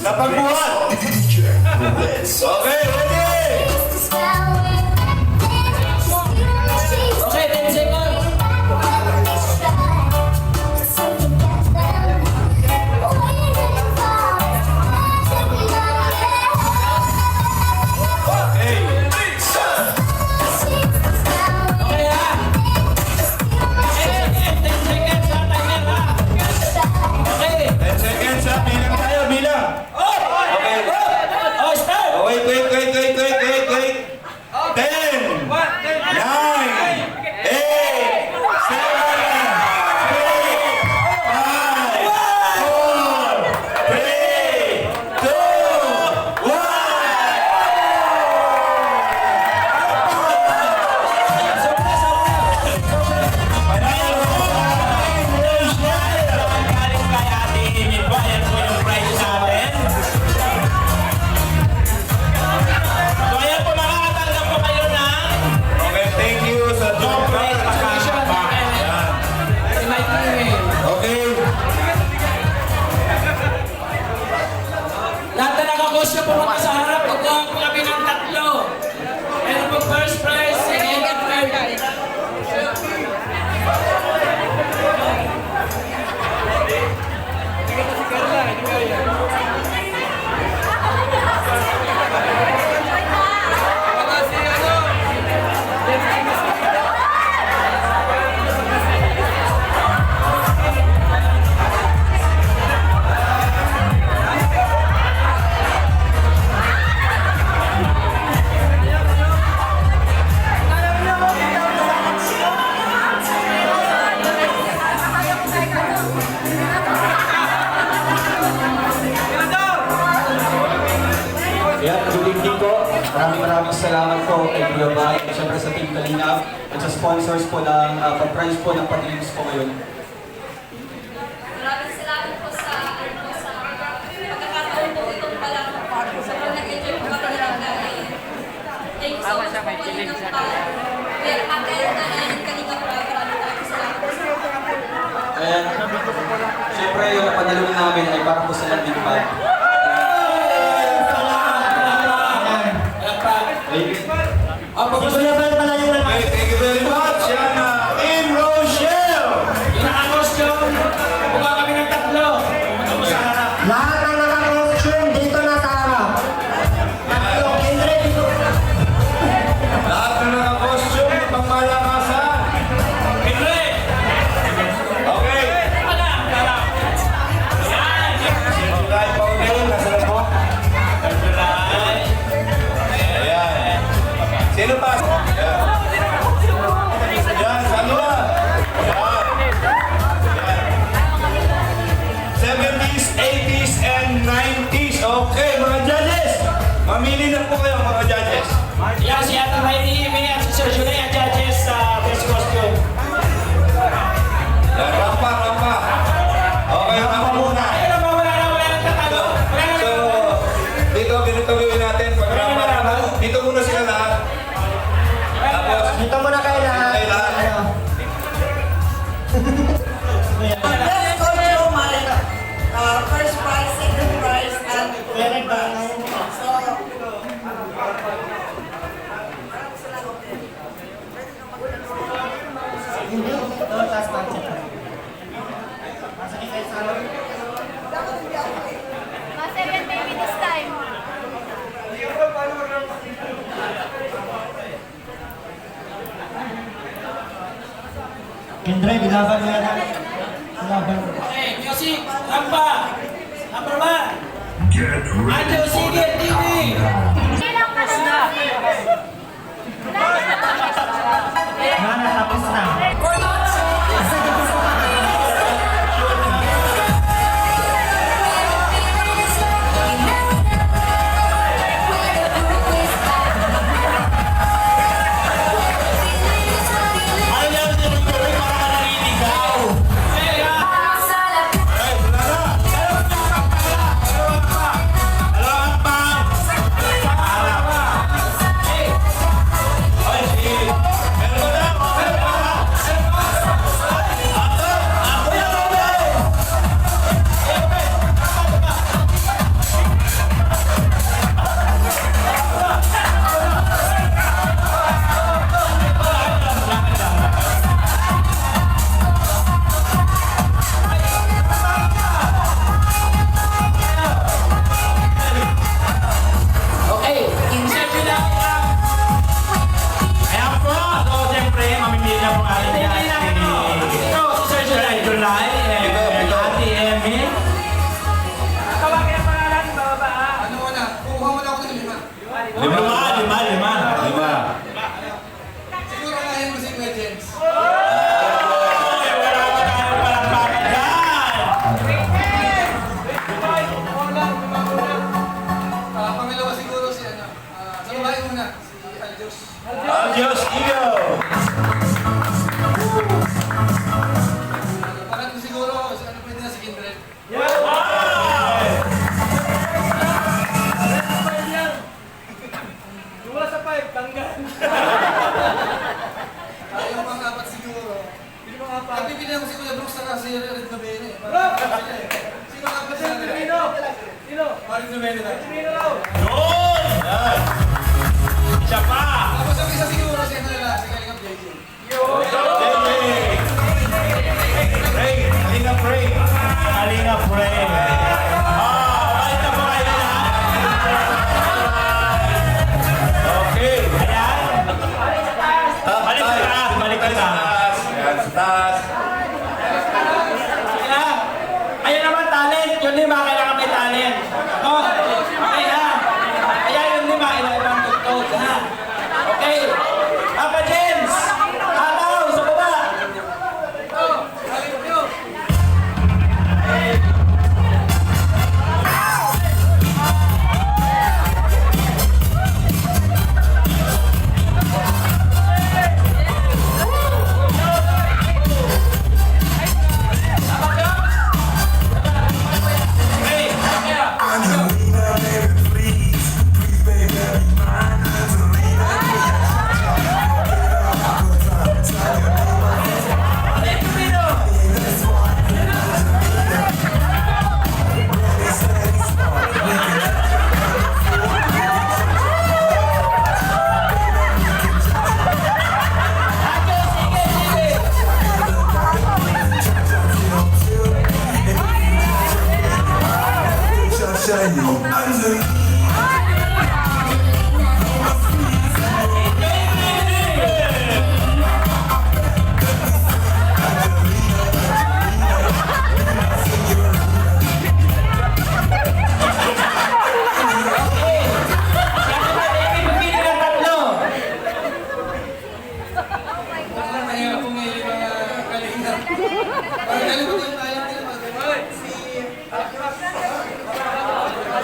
Napagbuhat! Okay, ready! Okay, 10 seconds. Okay ha? 10 seconds ha, timer ha. Okay. 10 seconds ha, bilang tayo, bilang! Okay. Oh, start! Oh, wait. 10, 9, 8, 7, 6, 5, 4, 3, 2, 1. Galing kay Ate Amy po. Ayan po yung prize natin. So ayan po, makakatanggap po kayo ng Okay, thank you sa job. si Mike Email. Okay. Lahat na nakakosya pumunta sa harap. Pagkuha po kami ng tatlo. Meron po first prize, second and third. Yeah, good evening po. Maraming salamat po kay Kuya Bay at syempre sa Team Kalingap at sa sponsors po ng pag-prize po ng Patilis po ngayon. Maraming salamat po sa pagkakataon po itong palang sobrang nag-enjoy po kami ng dahil. Thank you so much po kayo ng Ate Elna and Kalinga Prab. Maraming salamat po. And syempre yung napadalong namin ay para po sa landing pad. Okay, thank you very much. Yan na, Team Rochelle! Yung naka-costume, pumunta kami ng tatlo. Pumunta po sa harap. Lahat ng naka-costume dito na sa harap. Tatlo, Kendra dito. Lahat na naka-costume ng pangmalakasan. Henry! Okay. Wala, wala. Yan! July pa ulit, nasa na po? July. Ayan. Sino pa? Ayan. Yan, saan ba? Ayan. 70s, 80s, and 90s. Okay, mga judges. Mamili na po kayo, mga judges. Yan si Ate Amy at si Sir Julie ang judges sa best costume. Yan, rampa. Okay, rampa muna. Ayun na, wala nang tatalo. Wala So, nang dito, ganito gawin natin. Pag rampa naman, dito muna sila lahat. Tapos, Dito muna kayo lahat. Kayo lahat. Ano? Best costume, first prize, second prize, and third prize. So, Hindi. Ito, taas natin. Masakit kayo sa harap. Second baby this time. Kendra, bilaban mo yan. Bilaban mo. Okay, music, rampa. Number 1. Anjo Sige TV. Mana, tapos na. Ayaw niyo ng tubig para naniligaw. Kaya, Meron ba Yun! Yan! Isa pa! Pray! Halina, pray! Halina, pray! Balik na po kayo okay! Ayan! Balik sa taas! Balik sa taas! Ayan, sa taas! Ayan naman talent. Yung lima, kailangan may talent. No? Okay ha? Ayan yung lima, iba-ibang tugtog ha? Okay. Papa James! Ataw, sa baba!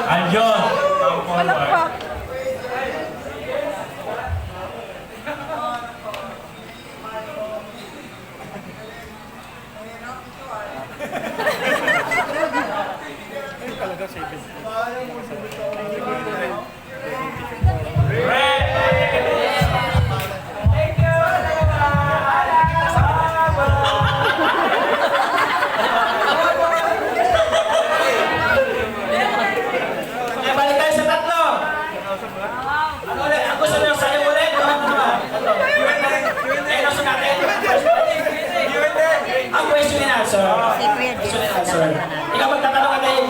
Andiyon! Come forward. Okay, balik tayo sa tatlo. Ano ulit? Ang gusto nyo sa'yo ulit? Ano gusto natin? Ang question and answer. Question and answer. Ikaw magtatanong ka tayo.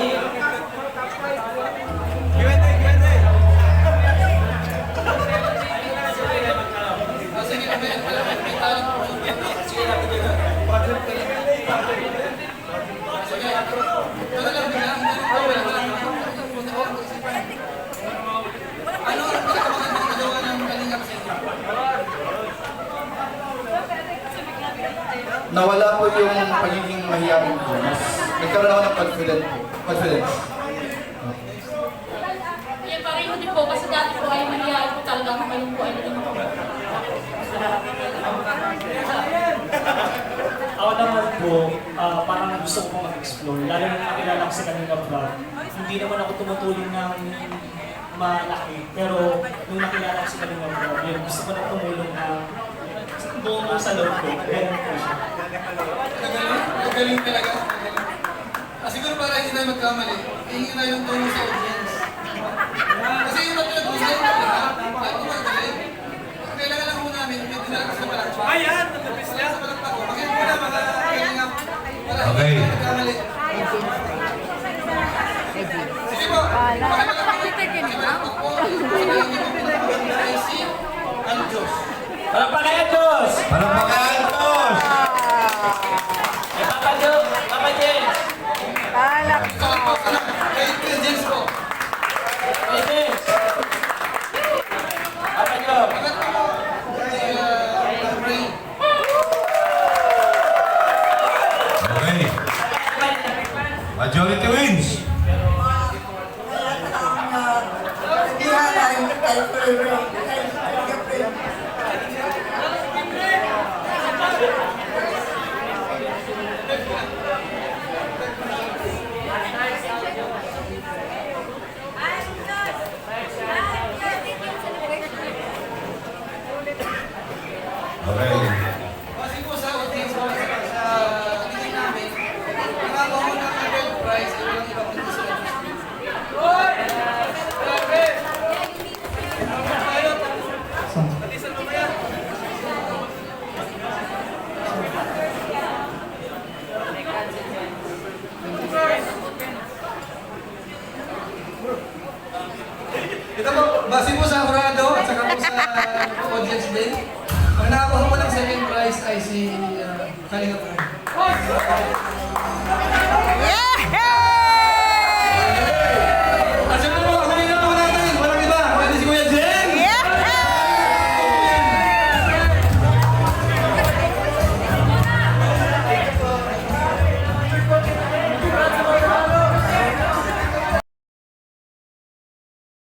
Nawala po yung pagiging mahiyain ko. Mas nagkaroon ako ng confidence. Yan pareho din po kasi dati po ay mahihayin po talaga ako ngayon po ay naging po. Ako naman po, parang gusto ko mag-explore. Lalo nung nakilala ko sa kanila vlog, hindi naman ako tumutulong ng malaki. Pero nung nakilala ko sa kanila vlog, yun, gusto ko na tumulong na buong sa loob ko. Ganun po siya. Magaling talaga. Siguro para hindi tayo magkamali, hihingi na yung tulong sa audience. Kasi yung matulad mo, sa'yo talaga, kahit kung magaling, kailangan lang muna namin, may dinalakas na palakpak. Ayan! Natapis niya sa palakpak ko. Bakit muna mga kalingap para hindi tayo magkamali. Sige po! Palakpak po, sabihin niyo po ay si Anjos. Palakpakan Diyos! Palakpakan Diyos! Papa Diyos! Papa James! Ikaw po, kay Kuya James po. James! Papa Diyos! Bakit po kay Ray? Okay. Majority wins! Kaya ang kay Ray. Ito po, base po sa Jurado at saka po sa audience din, ang nakakuha po ng second prize ay si Kalinga Prab.